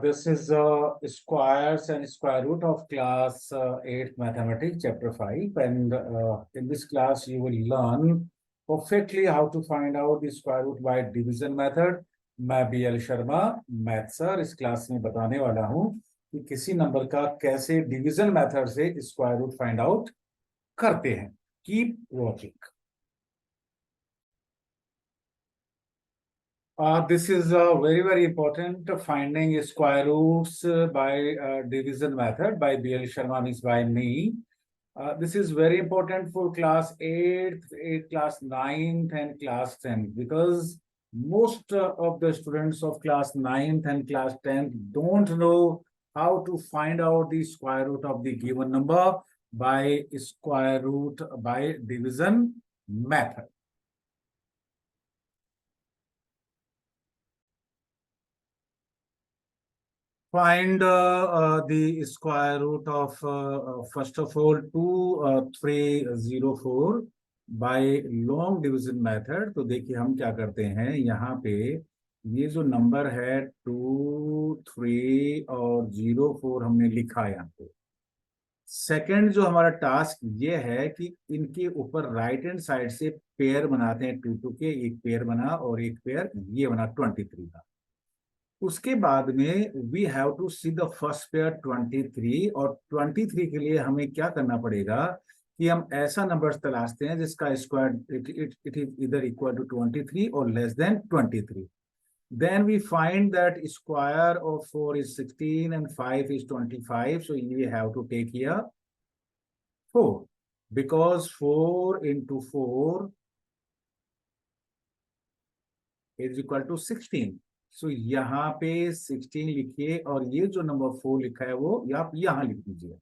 This is squares and square root of class 8 mathematics chapter 5, and in this class you will learn perfectly how to find out the square root by division method. मैं BL Sharma math sir इस class में बताने वाला हूं कि किसी number का कैसे डिवीजन मेथड से स्क्वायर रूट फाइंड आउट करते हैं. Keep watching. This is very important, finding square roots by division method by BL Sharma, means by me. This is very important for class 8, class 9th and class 10th, because most of the students of class 9th and class 10th don't know how to find out the square root of the given number by square root by division method. Find the square root of first of all 2304 by long division method. तो देखिए हम क्या करते हैं, यहाँ पे ये जो नंबर है 2, 3 और 04 हमने लिखा है यहाँ पे. सेकंड जो हमारा टास्क ये है कि इनके ऊपर राइट हैंड साइड से पेयर बनाते हैं. 2 के एक पेयर बना और एक पेयर ये बना 23 का. उसके बाद में we have to see the first pair 23, और 23 के लिए हमें क्या करना पड़ेगा कि हम ऐसा नंबर तलाशते हैं जिसका स्क्वायर इट इज इधर इक्वल टू 23 और less than 23. Then we find that square of 4 is 16 and 5 is 25, so we have to take here 4 because 4 into 4 is equal to 16. सो यहाँ पे 16 लिखिए और ये जो नंबर 4 लिखा है वो आप यहाँ लिख दीजिए.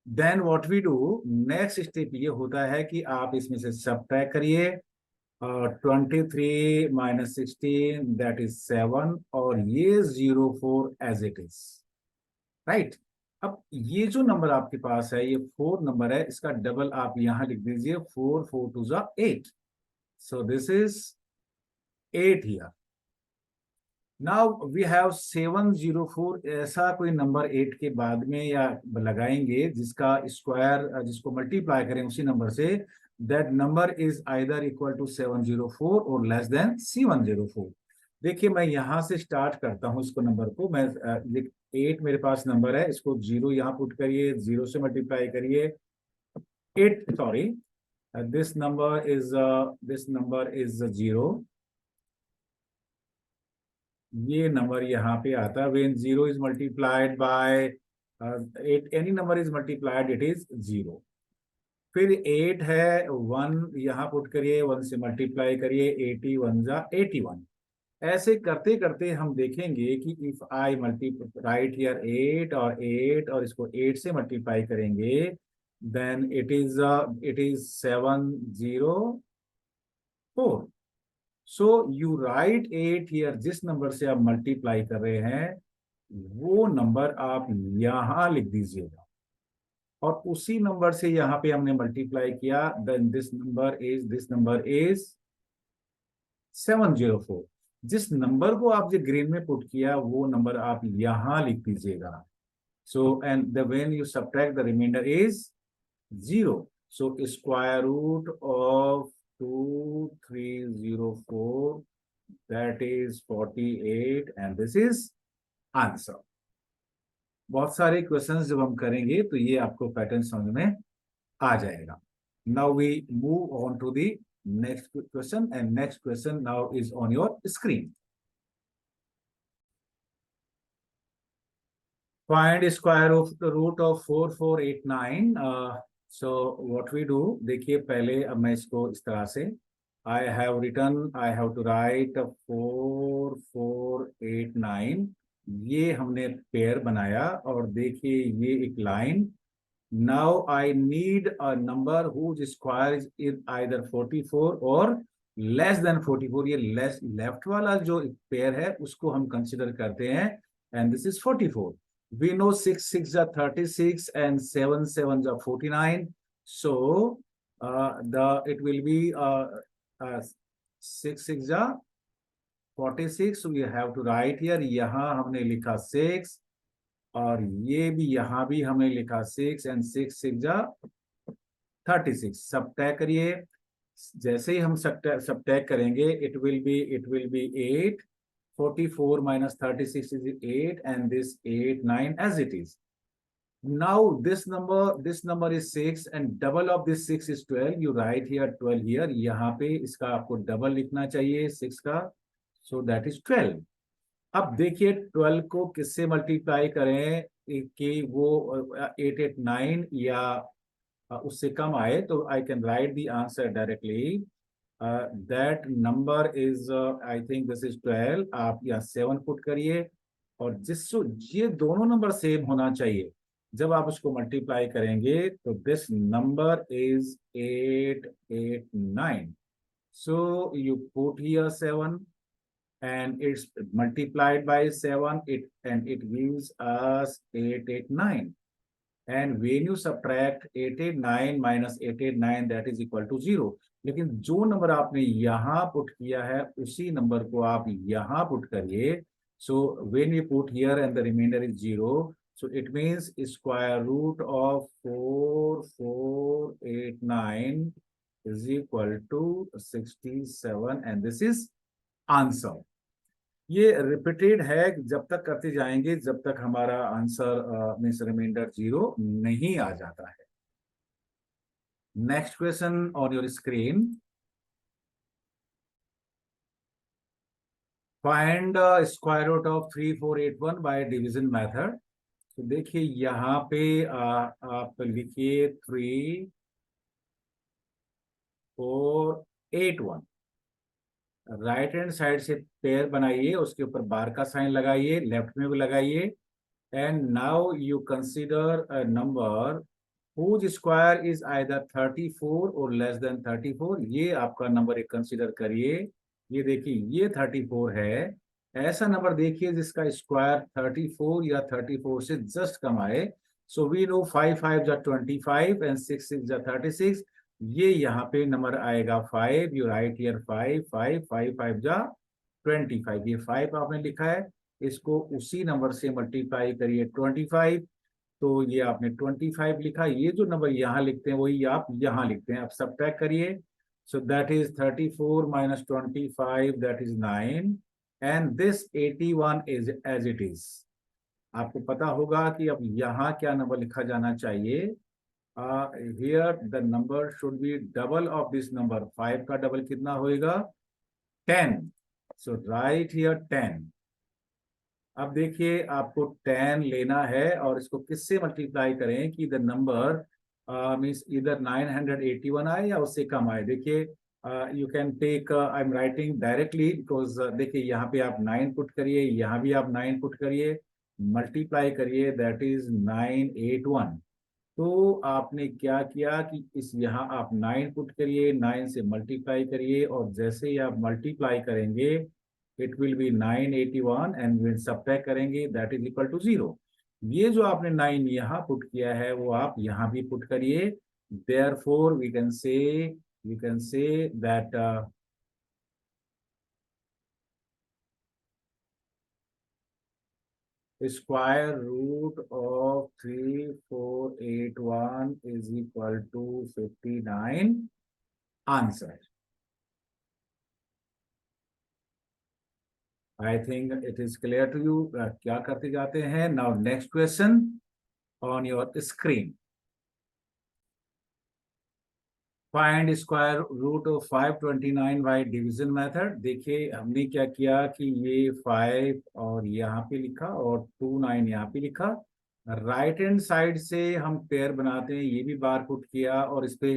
Then what we do, next step ये होता है कि आप इसमें से सबट्रैक्ट करिए. 23 - 16 दैट इज 7 और ये 04 एज इट इज. राइट. अब ये जो नंबर आपके पास है ये 4 नंबर है, इसका डबल आप यहाँ लिख दीजिए. 4 4 2 8. So this is 8 here. Now we have 704. ऐसा कोई नंबर 8 के बाद में या लगाएंगे जिसका स्क्वायर जिसको मल्टीप्लाई करें उसी नंबर से, that number is either equal to 704 और लेस देन 704. देखिए मैं यहां से स्टार्ट करता हूं इसको नंबर को. मैं 8 मेरे पास नंबर है, इसको 0 यहाँ पुट करिए, 0 से मल्टीप्लाई करिए. 8 सॉरी दिस नंबर इज 0. ये नंबर यहाँ पे आता है. When 0 is multiplied by 8, any number is multiplied it is 0. फिर 8 है, 1 यहाँ पुट करिए, 1 से मल्टीप्लाई करिए, 81 × 81. ऐसे करते करते हम देखेंगे कि इफ आई राइट हियर 8 और इसको 8 से मल्टीप्लाई करेंगे, then it is 704. So you write 8 here. जिस नंबर से आप मल्टीप्लाई कर रहे हैं वो नंबर आप यहां लिख दीजिएगा, और उसी नंबर से यहां पे हमने मल्टीप्लाई किया. Then this number is 704. जिस नंबर को आप जो ग्रीन में पुट किया वो नंबर आप यहां लिख दीजिएगा. So and the when you subtract the remainder is 0. So square root of 2304 that is 48 and this is answer. बहुत सारे क्वेश्चंस जब हम करेंगे तो ये आपको पैटर्न समझ में आ जाएगा. Now we move on to the next question, and next question now is on your screen. Find square of the root of 4489. So what we do, देखिए पहले अब मैं इसको इस तरह से I have to write 4489. ये हमने पेयर बनाया और देखिए ये एक line. Now I need a number whose square is either 44 or less than 44. ये लेफ्ट वाला जो पेयर है उसको हम कंसिडर करते हैं, and this is 44. We know 6 6 are 36 and 7 7 are 49. So it will be 6 6 are 46 we have to write here, यहाँ हमने लिखा 6 और ये भी यहाँ भी हमने लिखा 6 एंड 6 6 जा 36। सब्ट्रैक्ट करिए, जैसे ही हम सब्ट्रैक्ट करेंगे it will be 8, 44 minus 36 is 8 and this 8 9 as it is. Now this number is 6 and double of this 6 is 12. You write here 12 here. यहाँ पे इसका आपको डबल लिखना चाहिए 6 का, so that is 12. अब देखिए 12 को किससे मल्टीप्लाई करें कि वो 889 या उससे कम आए, तो I can write the answer directly. That number is I think this is 12। आप यहाँ 7 पुट करिए और जिससे ये दोनों नंबर सेम होना चाहिए, जब आप उसको मल्टीप्लाई करेंगे तो this number is 889। So you put here 7 and it's multiplied by 7 and it gives us 889, and when you subtract 889 minus 889 that is equal to 0। लेकिन जो नंबर आपने यहाँ पुट किया है उसी नंबर को आप यहाँ पुट करिए। so when you put here and the remainder is 0, so it means square root of 4489 is equal to 67 and this is answer. ये रिपीटेड है, जब तक करते जाएंगे जब तक हमारा आंसर मींस रिमाइंडर 0 नहीं आ जाता है। Next question on your screen, find square root of 3481 by division method. तो देखिए यहाँ पे आप लिखिए 3481, राइट हैंड साइड से पेयर बनाइए, उसके ऊपर बार का साइन लगाइए, लेफ्ट में भी लगाइए, and now you consider a number whose square is either 34 और लेस देन 34। ये आपका नंबर एक कंसीडर करिए। ये देखिए ये 34 है, ऐसा नंबर देखिए जिसका स्क्वायर 34 या 34 से जस्ट कम आए। सो वी नो 5 5 जा 25 एंड 6 6 जा 36। ये यहाँ पे नंबर आएगा 5। यू राइट हियर 5 5 5 5 जा 25। ये 5 आपने लिखा है, इसको उसी नंबर से मल्टीप्लाई करिए 25, तो ये आपने 25 लिखा। ये जो नंबर यहाँ लिखते हैं वही आप यहाँ लिखते हैं। आप सब्ट्रैक्ट करिए, so that is 34 minus 25 that is 9 and this 81 is as it is. आपको पता होगा कि अब यहाँ क्या नंबर लिखा जाना चाहिए। Here the number should B double of this number. 5 का डबल कितना होएगा? 10। सो राइट हियर 10। अब देखिए आपको 10 लेना है और इसको किससे मल्टीप्लाई करें कि द नंबर मीन्स इधर 981 आए या उससे कम आए। देखिए you can take, I am writing directly because देखिए यहाँ पे आप 9 पुट करिए, यहाँ भी आप 9 पुट करिए, मल्टीप्लाई करिए, दैट इज 981। तो आपने क्या किया कि इस यहाँ आप 9 पुट करिए, 9 से मल्टीप्लाई करिए, और जैसे ही आप मल्टीप्लाई करेंगे it will be 981 and will subtract करेंगे दैट इज इक्वल टू 0। ये जो आपने 9 यहाँ पुट किया है वो आप यहाँ भी पुट करिए। Therefore we can say that square root of 3481 is equal to 59 answer। I think it is clear to you। क्या करते जाते हैं। Now next question on your screen, find square root of 529 by division method। देखिए हमने क्या किया कि ये 5 और यहाँ पे लिखा और 29 यहाँ पे लिखा। राइट हैंड साइड से हम पेयर बनाते हैं, ये भी बार पुट किया और इस पे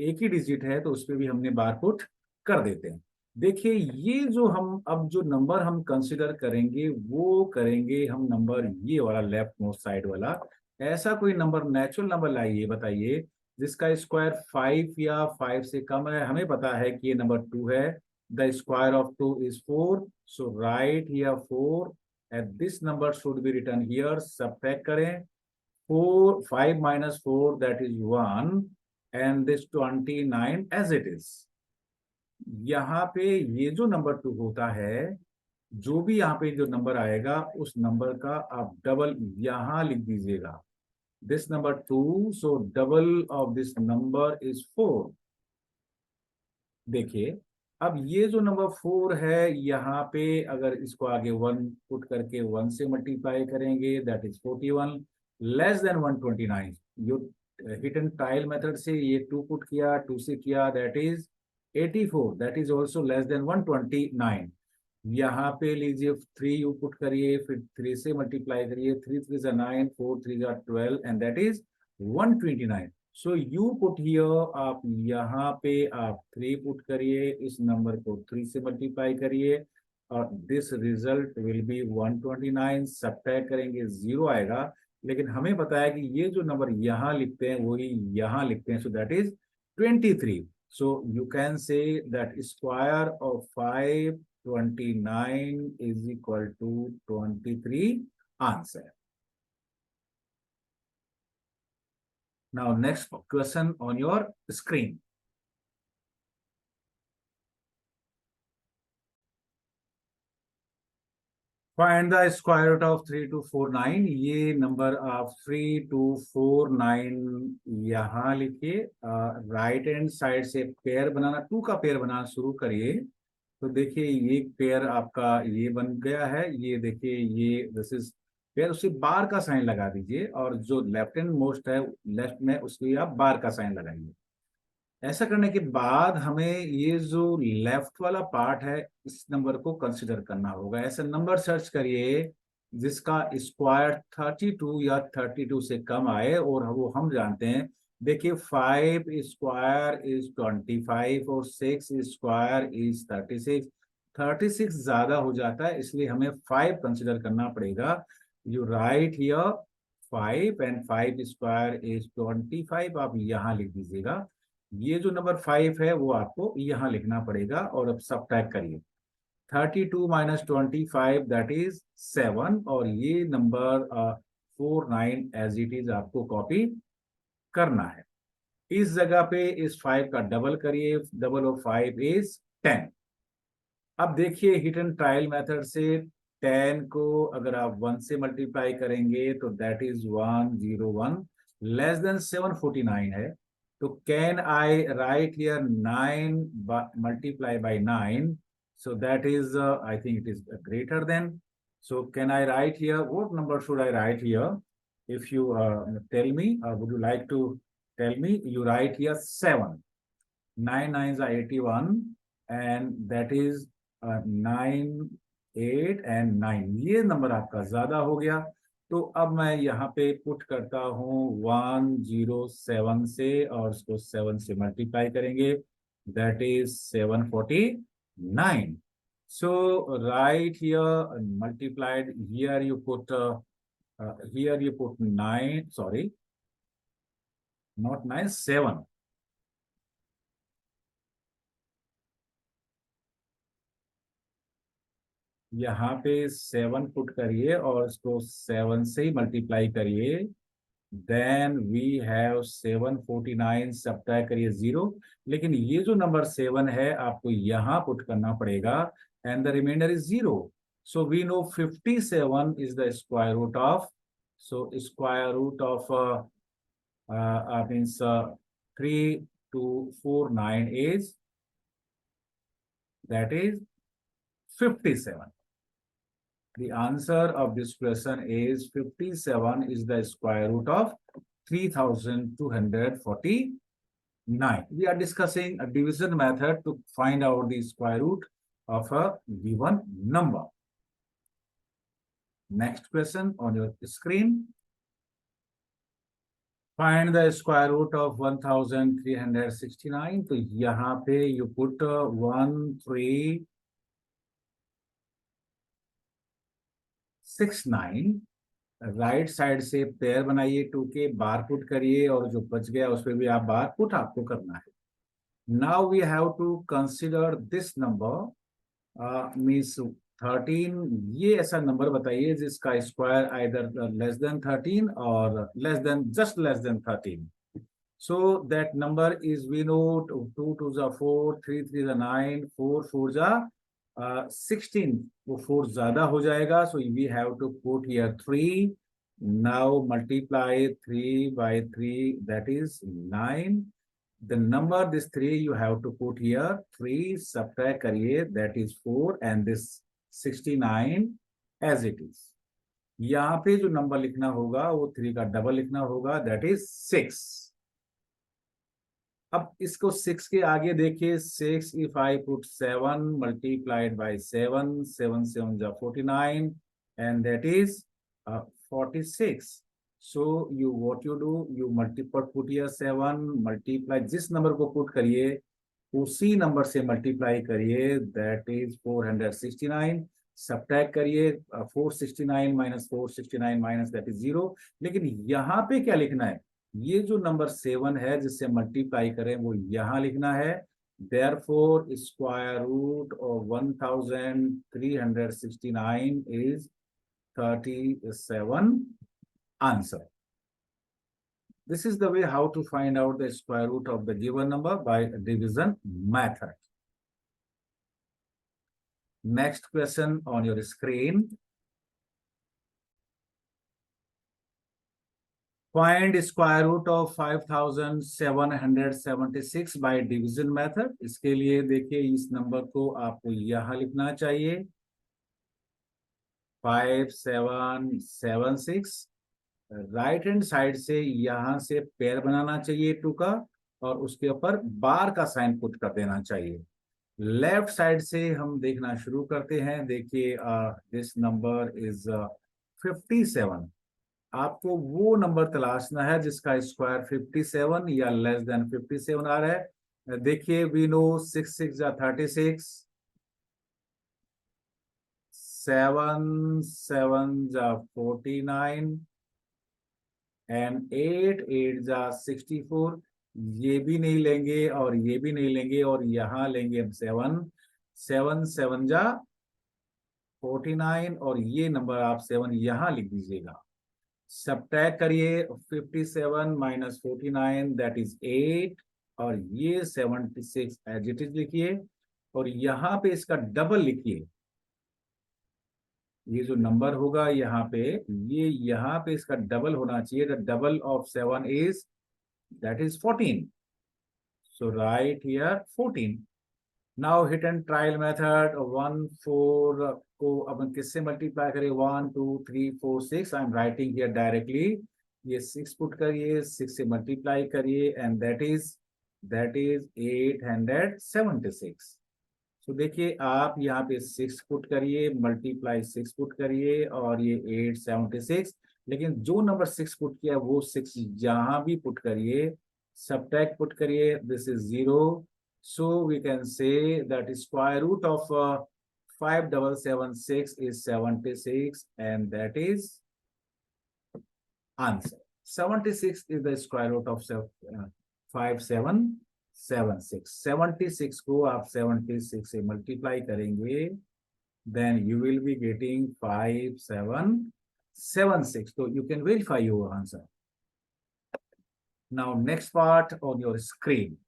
एक ही डिजिट है तो उस पे भी हमने बार पुट कर देते हैं। देखिए ये जो हम अब जो नंबर हम कंसिडर करेंगे वो करेंगे हम नंबर ये वाला लेफ्ट मोस्ट साइड वाला। ऐसा कोई नंबर नेचुरल नंबर लाइए बताइए जिसका स्क्वायर 5 या 5 से कम है। हमें पता है कि ये नंबर 2 है। The square of 2 is 4, so right here 4 and this number should be written here. Subtract करें 4 5 minus 4 that is 1 and this 29 as it is। यहाँ पे ये जो नंबर 2 होता है जो भी यहाँ पे जो नंबर आएगा उस नंबर का आप डबल यहां लिख दीजिएगा। This number 2, so double of this number is 4। देखिए, अब ये जो नंबर 4 है यहाँ पे अगर इसको आगे 1 पुट करके 1 से मल्टीप्लाई करेंगे, that is 41 less then 129। Yo hit and trial method से ये 2 पुट किया, 2 से किया, that is 84, that is also less than 129। यहाँ पे लीजिए 3 यू पुट करिए, फिर 3 से मल्टीप्लाई करिए, 3 3 जा 9, 4 3 जा 12 and that is 129। So you put here, आप यहाँ पे आप 3 पुट करिए, इस नंबर को 3 से मल्टीप्लाई करिए और this result will be 129। Subtract करेंगे 0 आएगा, लेकिन हमें पता है कि ये जो नंबर यहाँ लिखते हैं वही यहाँ लिखते हैं, सो that is 23। So you can say that square of 529 is equal to 23 answer. Now next question on your screen. Find the square root of 3249। ये नंबर आप 3249 यहाँ लिखिए, राइट हैंड साइड से पेयर बनाना, 2 का पेयर बनाना शुरू करिए। तो देखिए ये पेयर आपका ये बन गया है, ये देखिए ये दिस इज पेयर, उसे बार का साइन लगा दीजिए और जो लेफ्ट हैंड मोस्ट है लेफ्ट में उसके लिए आप बार का साइन लगाइए। ऐसा करने के बाद हमें ये जो लेफ्ट वाला पार्ट है इस नंबर को कंसिडर करना होगा। ऐसा नंबर सर्च करिए जिसका स्क्वायर 32 या 32 से कम आए, और वो हम जानते हैं। देखिए 5 स्क्वायर इज 25 और 6 स्क्वायर इज 36। 36 ज्यादा हो जाता है, इसलिए हमें 5 कंसिडर करना पड़ेगा। You right here 5 and 5 square is 25, आप यहाँ लिख दीजिएगा। ये जो नंबर 5 है वो आपको यहाँ लिखना पड़ेगा, और अब सब्ट्रैक्ट करिए 32 माइनस 25 दैट इज 7, और ये नंबर 49 एज इट इज आपको कॉपी करना है। इस जगह पे इस 5 का डबल करिए, डबल ऑफ 5 इज 10। अब देखिए हिट एंड ट्रायल मेथड से 10 को अगर आप 1 से मल्टीप्लाई करेंगे तो दैट इज 101 लेस देन 749 है। तो can I write here 9 multiply by 9, so that is I think it is greater than। so can I write here, what number should I write here? If you tell me, would you like to tell me? You write here 7, 9 9s are 81 and that is 9 8 and 9, ये number आपका ज्यादा हो गया। तो अब मैं यहाँ पे पुट करता हूँ 107 से, और उसको 7 से मल्टीप्लाई करेंगे, that is 749। So right here multiplied, here you put 9, sorry not 9, 7। यहाँ पे 7 पुट करिए और उसको 7 से ही मल्टीप्लाई करिए, देन वी हैव 749, सब्ट्रैक्ट करिए 0। लेकिन ये जो नंबर 7 है आपको यहाँ पुट करना पड़ेगा, and the remainder is 0। So we know 57 is the square root of, so square root of means 3249 is, that is 57। The answer of this question is 57 is the square root of 3249. We are discussing a division method to find out the square root of a given number. Next question on your screen. Find the square root of 1369. तो यहाँ पे you put 1369, right side से pair बनाइए 2 के, बार put करिए, और जो बच गया उस पर भी आप बार पुट आपको करना है। Now we have to consider this number means 13। ये ऐसा नंबर बताइए जिसका स्क्वायर आइदर लेस देन 13 और less than just less than 13। So that number is we know 2 2 जा 4, 3 3 जा 9, 4 4 जा 16 वो 4 ज्यादा हो जाएगा, so we have to put here 3. Now multiply 3 by 3, that is 9. The number this 3 you have to put here. 3 subtract करिए, that is 4, and this 69 as it is. यहाँ पे जो नंबर लिखना होगा वो 3 का डबल लिखना होगा, that is 6. अब इसको 6 के आगे देखिए, 6 if I put 7 multiplied by 7, 7 7 जा 49, and that is 46. So you what you do, you multiply, put here 7 multiply, जिस नंबर को पुट करिए उसी नंबर से मल्टीप्लाई करिए, that is 469. सब्ट्रैक्ट करिए, 469 minus 469 minus that is 0. लेकिन यहाँ पे क्या लिखना है, ये जो नंबर 7 है जिससे मल्टीप्लाई करें वो यहाँ लिखना है. Therefore square root of 1369 is 37 answer. This is the way how to find out the square root of the given number by division method. Next question on your screen. Find square root of 5776 by division method. इसके लिए देखिए इस number को आपको यहाँ लिखना चाहिए 5776. Right hand side से यहाँ से पेयर बनाना चाहिए 2 का, और उसके ऊपर बार का साइन पुट कर देना चाहिए. लेफ्ट साइड से हम देखना शुरू करते हैं. देखिए दिस नंबर इज 57. आपको वो नंबर तलाशना है जिसका स्क्वायर 57 या लेस देन 57 आ रहा है. देखिए वी नो 6 6 जा 36, 7 7 जा 49 एंड 8 8 जा 64. ये भी नहीं लेंगे और ये भी नहीं लेंगे, और यहाँ लेंगे हम 7 7 7 जा 49, और ये नंबर आप 7 यहाँ लिख दीजिएगा. सब्ट्रैक्ट करिए 57 minus 49, that is 8, और ये 76 एज इट इज लिखिए, और यहाँ पे इसका डबल लिखिए. ये जो नंबर होगा यहाँ पे, ये यहाँ पे इसका डबल होना चाहिए. The double of 7 is that is 14. So write here 14. Now hit and trial method. 1 4 को अब किससे मल्टीप्लाई करें, 1 2 3 4 6. आई एम राइटिंग हियर डायरेक्टली. ये 6 पुट करिए, 6 से मल्टीप्लाई करिए, एंड दैट इज 876. तो देखिए आप यहाँ पे 6 पुट करिए, मल्टीप्लाई 6 पुट करिए, और ये 876. लेकिन जो नंबर 6 पुट किया वो 6 जहां भी पुट करिए, सब्ट्रैक्ट पुट करिए, this is 0. So we can say that square root of 5776 is 76, and that is answer. 76 is the square root of 5776. 76 को आप 76 से मल्टीप्लाई करेंगे, then you will be getting 5776. So you can verify your answer. Now next part on your screen.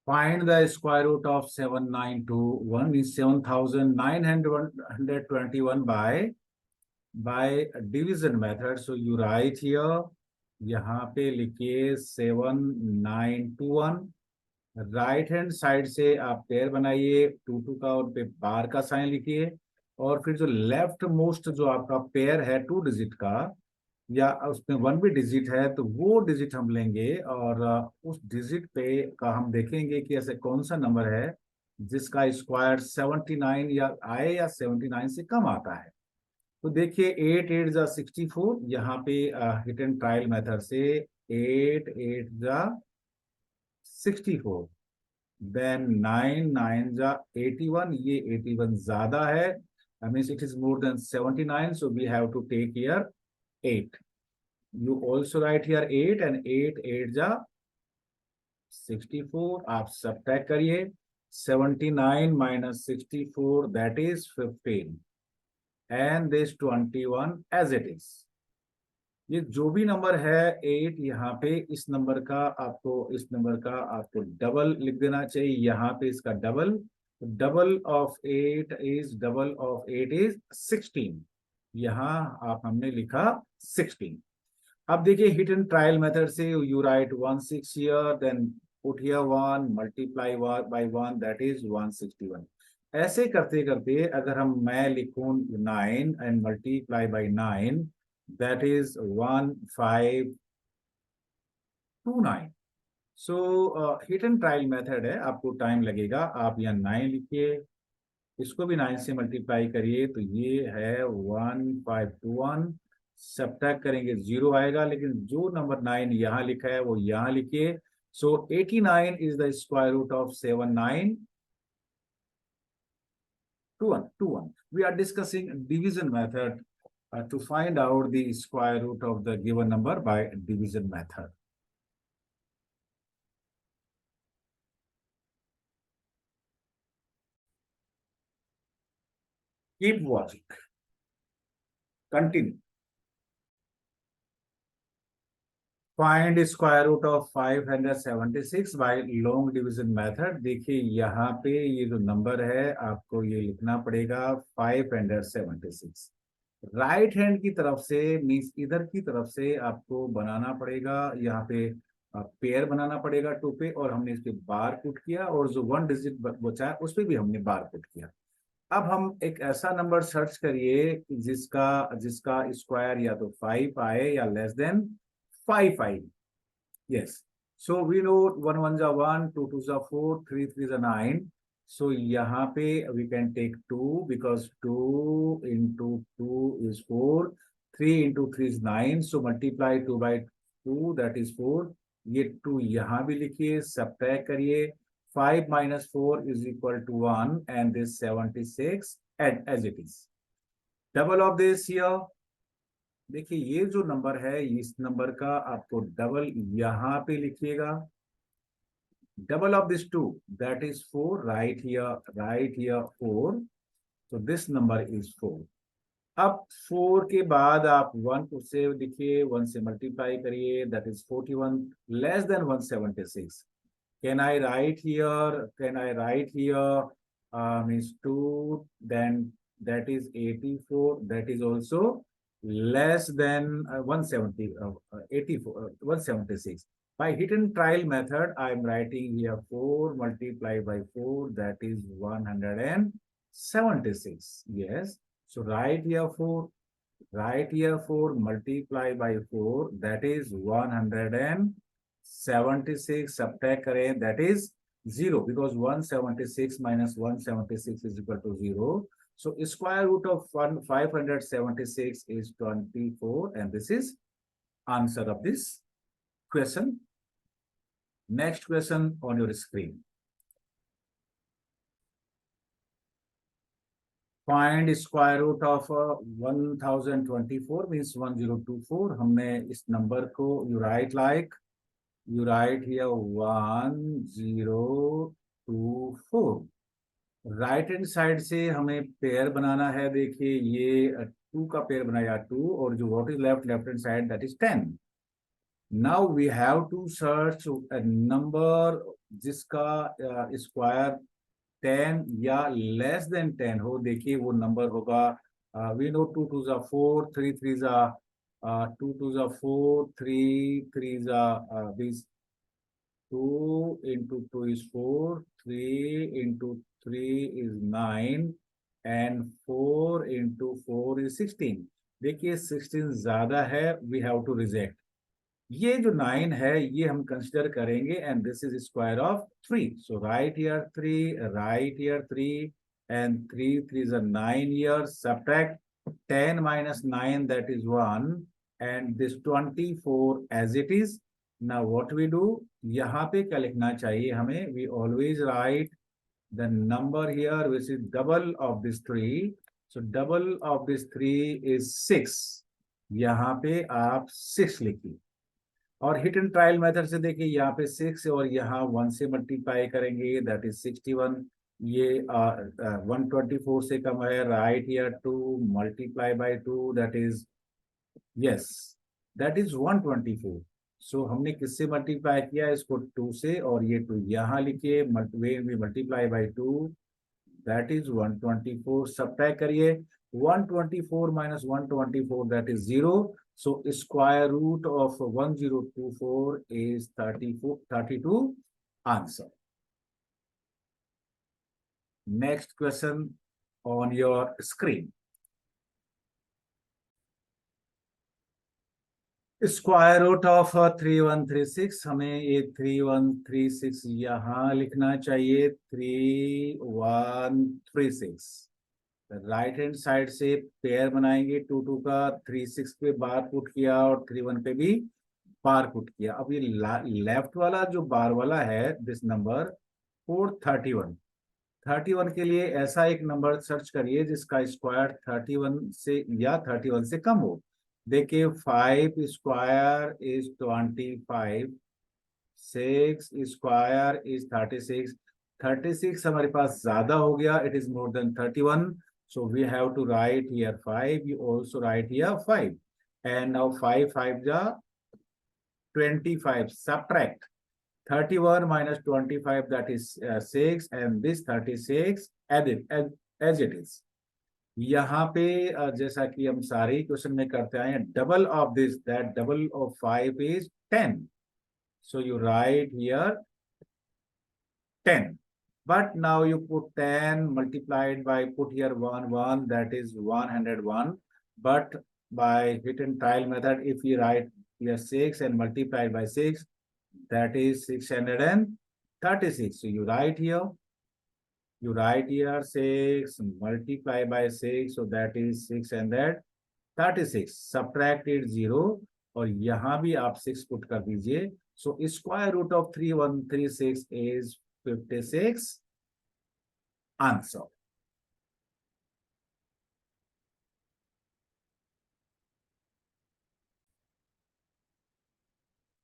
Find the square root of 7921 is 7921 by division method. So you write here, यहाँ पे लिखिए 7921. Right hand side से आप pair बनाइए 2 2 का, और पे बार का साइन लिखिए, और फिर जो लेफ्ट मोस्ट जो आपका पेयर है 2 डिजिट का, या उसमें 1 भी डिजिट है, तो वो डिजिट हम लेंगे, और उस डिजिट पे का हम देखेंगे कि ऐसे कौन सा नंबर है जिसका स्क्वायर 79 या आए या 79 से कम आता है. तो देखिए 8 8 जा 64. यहाँ पे हिट एंड ट्रायल मेथड से 8 8 जा 64, then 9 9 जा 81. ये 81 ज्यादा है, means it is more than 79, so we have to take here 8. You also write here 8, and 8 8 जा 64. आप सब्ट्रैक्ट करिए, 79 minus 64, that is 15, and this 21 as it is. ये जो भी नंबर है 8, यहाँ पे इस नंबर का आपको डबल लिख देना चाहिए, यहाँ पे इसका डबल। Double of 8 is 16। यहाँ आप हमने लिखा 16। अब देखिए हिट एंड ट्रायल मेथड से you write 16 here, then put here 1, multiply by 1, that is 161। ऐसे करते करते अगर मैं लिखूं 9 and multiply by 9, that is 1529। So hit and trial method है, आपको टाइम लगेगा। आप यहाँ 9 लिखिए, इसको भी 9 से मल्टीप्लाई करिए, तो ये है 1521। सब्ट्रैक्ट करेंगे 0 आएगा, लेकिन जो नंबर 9 यहाँ लिखा है वो यहाँ लिखिए। So 89 is the square root of 7921। We are discussing division method to find out the square root of the given number by division method. Keep watching. Continue. Find square root of 576 by long division method। देखिए यहाँ पे ये जो number है आपको ये लिखना पड़ेगा 576। राइट हैंड की तरफ से मीन्स इधर की तरफ से आपको बनाना पड़ेगा, यहाँ पे पेयर बनाना पड़ेगा टू पे, और हमने इस पे बार पुट किया, और जो 1 डिजिट बचा है उस पे भी हमने बार पुट किया। अब हम एक ऐसा नंबर सर्च करिए जिसका जिसका स्क्वायर या तो 5 आए या लेस देन 5 आए। Yes. So we know 1 1 जा 1, 2 2 जा 4, 3 3 जा 9. So यहाँ पे we can take 2 because 2 into 2 is 4. 3 into 3 is 9. So multiply 2 by 2, that is 4. ये 2 यहाँ भी लिखिए, subtract करिए। 5 minus 4 is equal to 1 and this 76 as it is. Double of this here. देखिए ये जो नंबर है इस नंबर का आपको डबल यहाँ पे लिखिएगा। Double of this 2, that is 4, right here 4। तो दिस नंबर इज 4। अब 4 के बाद आप 1 को से लिखिए, 1 से मल्टीप्लाई करिए, that is 41 less than 176। Can I write here means 2, then that is 84, that is also less than 176. By hit and trial method, I am writing here 4 multiplied by 4, that is 176. Yes. So write here 4 multiply by 4, that is 176. Subtract करें, that is 0, because 176 minus 176 is equal to 0. So square root of 576 is 24, and this is answer of this question. Next question on your screen. Find square root of 1024 means 1024. हमने इस number को you write here 1024। Right hand side से हमें pair बनाना है। देखिए ये 2 का pair बनाया 2, और जो what is left hand side, that is 10। Now we have to search a number जिसका स्क्वायर 10 या लेस देन 10 हो। देखिए वो नंबर होगा, वी नो 2 2 जा 4, 3 3 जा 2 2 जा 4, 3 3 जा this 2 into 2 is 4, 3 into 3 is 9, and 4 into 4 is 16। देखिए 16 ज्यादा है, वी हैव टू रिजेक्ट। ये जो 9 है ये हम कंसिडर करेंगे, and this is square of 3। So right here 3, and 3 3 is a 9 here। Subtract 10 minus 9, that is 1, and this 24 as it is। Now what we do, यहाँ पे क्या लिखना चाहिए हमें, we always write the number here which is double of this 3। So double of this 3 is 6। यहाँ पे आप 6 लिखिए, और हिट एंड ट्रायल मेथड से देखिए यहाँ पे 6 और यहाँ 1 से मल्टीप्लाई करेंगे, दैट इज 61। ये 124 से कम है, right here 2 multiply by 2, that is yes that is 124। सो हमने किससे मल्टीप्लाई किया इसको 2 से, और ये 2 यहाँ लिखिए, multiply by 2, that is 124। Subtract करिए, 124 minus 124, that is 0. So square root of 1024 is 32 answer. Next question on your screen. Square root of 3136, हमें ये 3136 यहाँ लिखना चाहिए, 3136। राइट हैंड साइड से पेयर बनाएंगे, 2 2 का, 36 पे बार पुट किया और 31 पे भी बार पुट किया। अब ये लेफ्ट वाला जो बार वाला है, दिस नंबर 431, 31 के लिए ऐसा एक नंबर सर्च करिए जिसका स्क्वायर 31 से या 31 से कम हो। देखिए 5 स्क्वायर इज 25, 6 स्क्वायर इज 36, 36 हमारे पास ज्यादा हो गया, it is more than 31, so we have to write here 5, you also write here 5, and now 5 5 ja 25, subtract 31 minus 25, that is 6, and this 36 add it as it is. यहाँ पे जैसा कि हम सारे क्वेश्चन में करते आए हैं, double of this, that double of 5 is 10, so you write here 10, but now you put 10 multiplied by, put here 1 1, that is 101, but by hit and trial method, if you write here 6 and multiplied by 6, that is 636. So you write here 6 multiply by 6, so that is 636, subtract it 0, और यहाँ भी आप 6 put कर दीजिए। So square root of 3136 is 56 answer.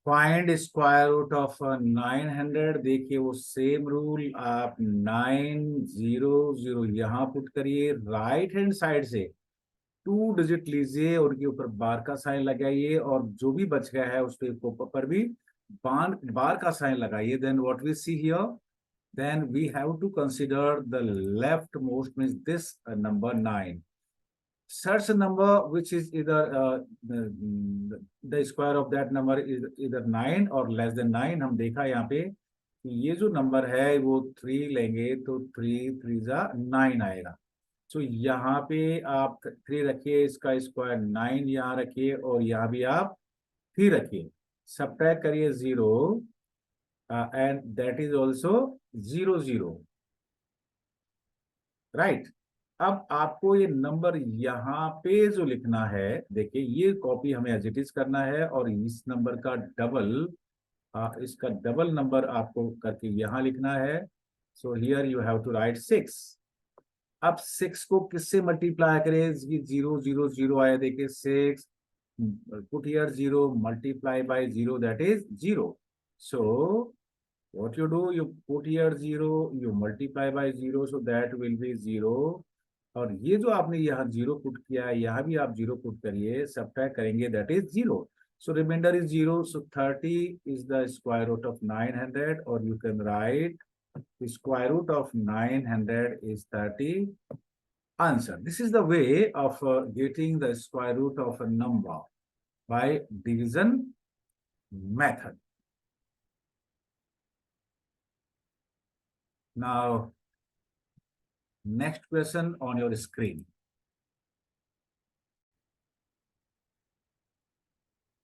Find square root of 900, देखिए वो same rule, आप 900 यहाँ पुट करिए, राइट हैंड साइड से 2 डिजिट लीजिए, उनके ऊपर बार का साइन लगाइए, और जो भी बच गया है उसके ऊपर भी बार का साइन लगाइए। Then what we see here, then we have to consider the leftmost, means this number 9. Such a number which is either the square of that number is either 9 or less than 9. हम देखा यहाँ पे ये जो number है वो 3 लेंगे तो 3 3 जा 9 आएगा। तो यहाँ पे आप 3 रखिए, इसका स्क्वायर 9 यहाँ रखिए, और यहाँ भी आप 3 रखिए, सब्ट्रैक्ट करिए 0, and that is also 0 0, right. अब आपको ये नंबर यहाँ पे जो लिखना है, देखिए ये कॉपी हमें एज इट इज करना है, और इस नंबर का डबल, इसका डबल नंबर आपको करके यहाँ लिखना है। So here you have to write 6। अब 6 को किससे मल्टीप्लाई करें, 0 0 0 आया, देखिए 6 put here 0 multiply by 0, that is 0। So what you do, you put here 0, you multiply by 0, so that will be 0, और ये जो आपने यहाँ 0 पुट किया है यहाँ भी आप 0 पुट करिए, सब्ट्रैक्ट करेंगे, that is 0, so remainder is 0, so 30 is the square root of 900, or you can write the square root of 900 is 30 answer. This is the way of getting the square root of a number by division method. Now, next question on your screen.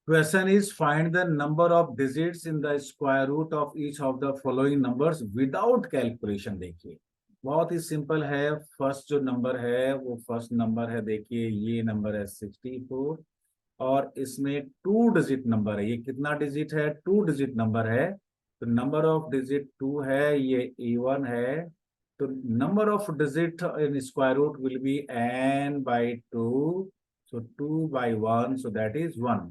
Question is, find the number of digits in the square root of each of the following numbers without calculation। देखिए बहुत ही simple है। First जो number है वो first number है, देखिए ये number है 64, और इसमें 2 डिजिट नंबर है। ये कितना डिजिट है, 2 डिजिट नंबर है, तो नंबर ऑफ डिजिट 2 है, ये A1 है, तो number of digit in square root will be n by 2, so 2 by 1, so that is 1।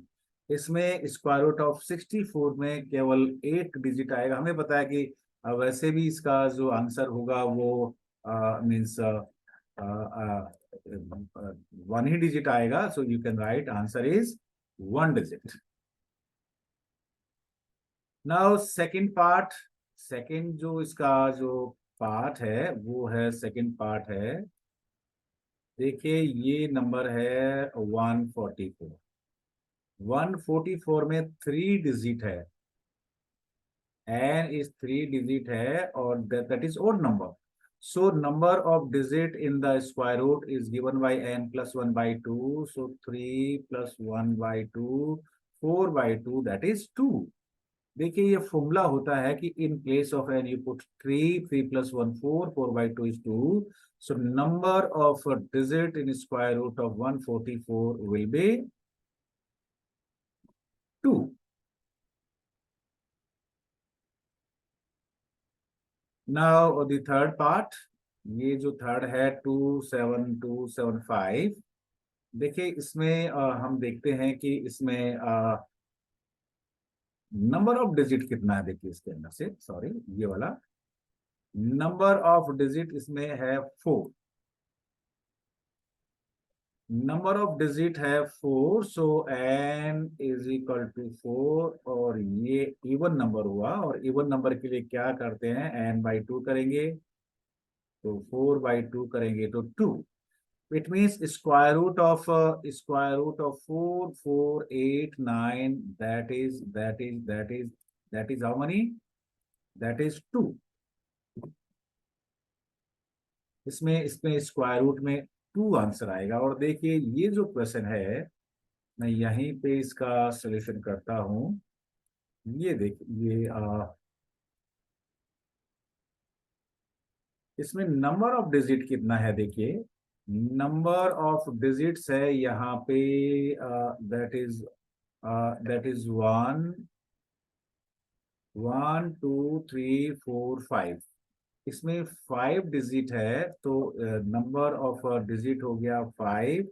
इसमें स्क्वायर रूट ऑफ 64 में केवल 8 डिजिट आएगा। हमें पता है कि वैसे भी इसका जो आंसर होगा वो मीन्स 1 ही डिजिट आएगा, so you can write answer is 1 digit. Now second part, second जो इसका जो पार्ट है वो है, सेकंड पार्ट है, देखिए ये नंबर है 144। 144 में 3 डिजिट है, n is 3 digit है और that is odd number. So number of digit in the square root is given by n plus 1 by 2. So 3 plus 1 by 2, 4 by 2, that is 2. देखिए ये फॉर्मूला होता है कि in place of n you put 3, 3 plus 1 4, 4 by 2 is 2. So number of digit in square root of 144 will be 2. Now the third part, ये जो third है 27275, देखिए इसमें हम देखते हैं कि इसमें नंबर ऑफ डिजिट कितना है। देखिए इसके अंदर से, सॉरी ये वाला नंबर ऑफ डिजिट इसमें है 4, नंबर ऑफ डिजिट है 4, सो n इज इक्वल टू 4 और ये इवन नंबर हुआ, और इवन नंबर के लिए क्या करते हैं, n बाई 2 करेंगे, तो 4 बाई 2 करेंगे तो 2. It means square root of 4, 4, 8, 9. That is how many? That is 2. इसमें इसमें स्क्वायर रूट में 2 आंसर आएगा। और देखिए ये जो क्वेश्चन है, मैं यहीं पे इसका सॉल्यूशन करता हूं। ये देखिए इसमें नंबर ऑफ डिजिट कितना है, देखिए नंबर ऑफ डिजिट्स है यहाँ पे, दैट इज 1, 1 2 3 4 5। इसमें 5 डिजिट है, तो नंबर ऑफ डिजिट हो गया 5,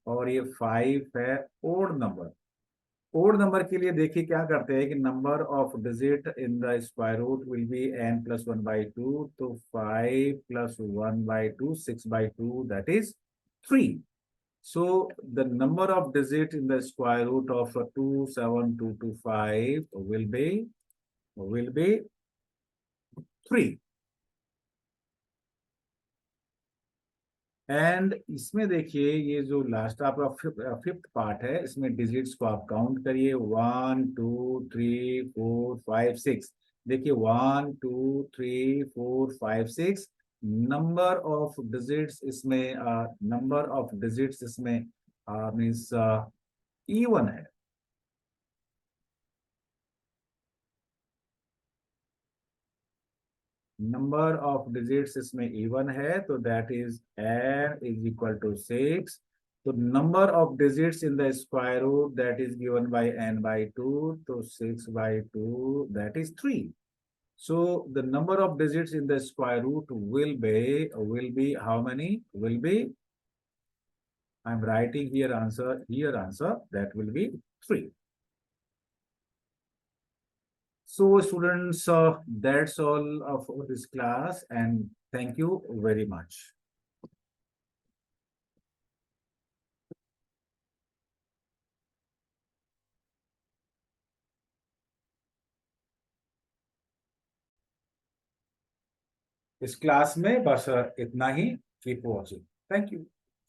और ये 5 है ओड नंबर। ओड नंबर के लिए देखिए क्या करते हैं कि number of digit in the square root will be n plus 1 by 2, तो 5 plus 1 by 2, 6 by 2, that is 3. So the number of digit in the square root of 27225 will be 3. And इसमें देखिए ये जो लास्ट आपका fifth part है, इसमें digits को आप काउंट करिए, 1 2 3 4 5 6। देखिए 1 2 3 4 5 6, नंबर ऑफ डिजिट्स इसमें, नंबर ऑफ डिजिट्स इसमें मीन्स इवन है। नंबर ऑफ डिजिट्स इसमें इवन है, तो that is n is equal to 6. तो number of digits in the square root that is given by n by 2, तो 6 by 2, that is 3. So the number of digits in the square root will be how many? Will be, I'm writing here answer that will be 3. So students, that's all of this class, and thank you very much. इस class में बस इतना ही। Keep watching. Thank you.